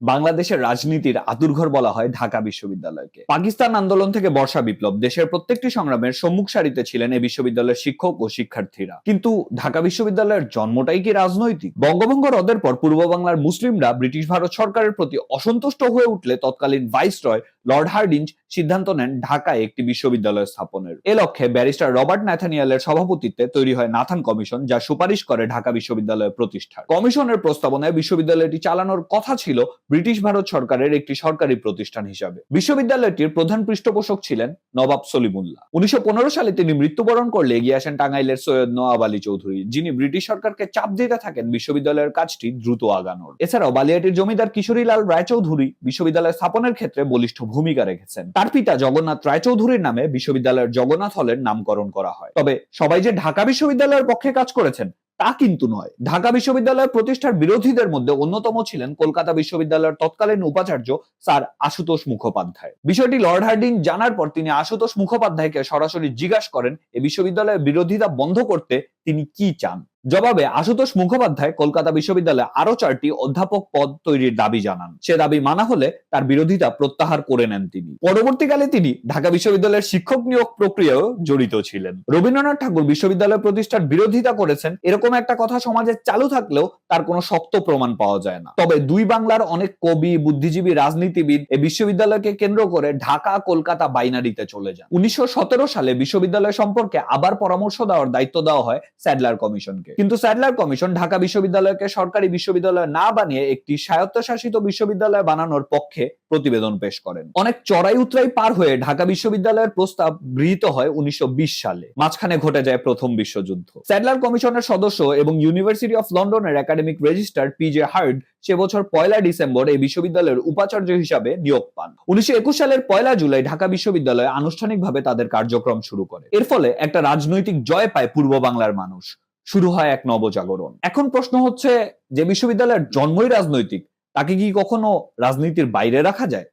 বাংলাদেশের রাজনীতির আঁতুড়ঘর বলা হয় ঢাকা বিশ্ববিদ্যালয়কে। পাকিস্তান আন্দোলন থেকে বর্ষা বিপ্লব, দেশের প্রত্যেকটি সংগ্রামের সম্মুখ সারিতে ছিলেন এই বিশ্ববিদ্যালয়ের শিক্ষক ও শিক্ষার্থীরা। কিন্তু ঢাকা বিশ্ববিদ্যালয়ের জন্মটাই কি রাজনৈতিক? বঙ্গভঙ্গ রদের পর পূর্ব বাংলার মুসলিমরা ব্রিটিশ ভারত সরকারের প্রতি অসন্তুষ্ট হয়ে উঠলে তৎকালীন ভাইসরয় লর্ড হার্ডিঞ্জ সিদ্ধান্ত নেন ঢাকায় একটি বিশ্ববিদ্যালয় স্থাপনের। এ লক্ষ্যে ব্যারিস্টার রবার্ট ন্যাথানিয়েলের সভাপতিত্বে তৈরি হয় নাথান কমিশন, যা সুপারিশ করে ঢাকা বিশ্ববিদ্যালয় প্রতিষ্ঠার। কমিশনের প্রস্তাবনায় বিশ্ববিদ্যালয়টি চালানোর কথা ছিল ব্রিটিশ ভারত সরকারের একটি সরকারি প্রতিষ্ঠান হিসাবে। বিশ্ববিদ্যালয়টির প্রধান পৃষ্ঠপোষক ছিলেন নবাব সলিমুল্লাহ। 1915 সালে তিনি মৃত্যুবরণ করলে এগিয়ে আসেন টাঙ্গাইলের সৈয়দ নওয়াব আলী চৌধুরী, যিনি ব্রিটিশ সরকারকে চাপ দিতে থাকেন বিশ্ববিদ্যালয়ের কাজটি দ্রুত আগানোর। এছাড়াও বালিয়াটির জমিদার কিশোরীলাল রায়চৌধুরী বিশ্ববিদ্যালয় স্থাপনের ক্ষেত্রে বলিষ্ঠ ভূমিকা রেখেছেন। তার পিতা জগন্নাথ রায়চৌধুরীর নামে বিশ্ববিদ্যালয়ের জগন্নাথ হলের নামকরণ করা হয়। তবে সবাই যে ঢাকা বিশ্ববিদ্যালয়ের পক্ষে কাজ করেছেন তা কিন্তু নয়। ঢাকা বিশ্ববিদ্যালয় প্রতিষ্ঠার বিরোধীদের মধ্যে অন্যতম ছিলেন কলকাতা বিশ্ববিদ্যালয়ের তৎকালীন উপাচার্য স্যার আশুতোষ মুখোপাধ্যায়। বিষয়টি লর্ড হার্ডিঞ্জ জানার পর তিনি আশুতোষ মুখোপাধ্যায়কে সরাসরি জিজ্ঞাসা করেন এই বিশ্ববিদ্যালয়ের বিরোধিতা বন্ধ করতে তিনি কি চান। জবাবে আশুতোষ মুখোপাধ্যায় কলকাতা বিশ্ববিদ্যালয়ে আরো 4টি অধ্যাপক পদ তৈরির দাবি জানান। সে দাবি মানা হলে তার বিরোধিতা প্রত্যাহার করে নেন তিনি। পরবর্তীকালে তিনি ঢাকা বিশ্ববিদ্যালয়ের শিক্ষক নিয়োগ প্রক্রিয়াও জড়িত ছিলেন। রবীন্দ্রনাথ ঠাকুর বিশ্ববিদ্যালয় প্রতিষ্ঠার বিরোধিতা করেছেন এরকম একটা কথা সমাজে চালু থাকলেও তার কোনো শক্ত প্রমাণ পাওয়া যায় না। তবে দুই বাংলার অনেক কবি, বুদ্ধিজীবী, রাজনীতিবিদ এই বিশ্ববিদ্যালয়কে কেন্দ্র করে ঢাকা কলকাতা বাইনারিতে চলে যান। 1917 সালে বিশ্ববিদ্যালয় সম্পর্কে আবার পরামর্শ দেওয়ার দায়িত্ব দেওয়া হয় স্যাডলার কমিশনকে। কিন্তু স্যাডলার কমিশন ঢাকা বিশ্ববিদ্যালয়কে সরকারি বিশ্ববিদ্যালয় না বানিয়ে একটি স্বায়ত্তশাসিত বিশ্ববিদ্যালয় বানানোর পক্ষে প্রতিবেদন পেশ করেন। অনেক চড়াই উতরাই পার হয়ে ঢাকা বিশ্ববিদ্যালয়ের প্রস্তাব গৃহীত হয় 1920 সালে। মাঝখানে ঘটে যায় প্রথম বিশ্বযুদ্ধ। স্যাডলার কমিশনের সদস্য এবং ইউনিভার্সিটি অফ লন্ডনের একাডেমিক রেজিস্ট্রার পিজে হার্ড সে বছর 1 ডিসেম্বর এই বিশ্ববিদ্যালয়ের উপাচার্য হিসাবে নিয়োগ পান। 1921 সালের 1 জুলাই ঢাকা বিশ্ববিদ্যালয় আনুষ্ঠানিকভাবে তাদের কার্যক্রম শুরু করে। এর ফলে একটা রাজনৈতিক জয় পায় পূর্ব বাংলার মানুষ। শুরু হয় এক নবজাগরণ। এখন প্রশ্ন হচ্ছে, যে বিশ্ববিদ্যালয়ের জন্মই রাজনৈতিক, তাকে কি কখনো রাজনীতির বাইরে রাখা যায়?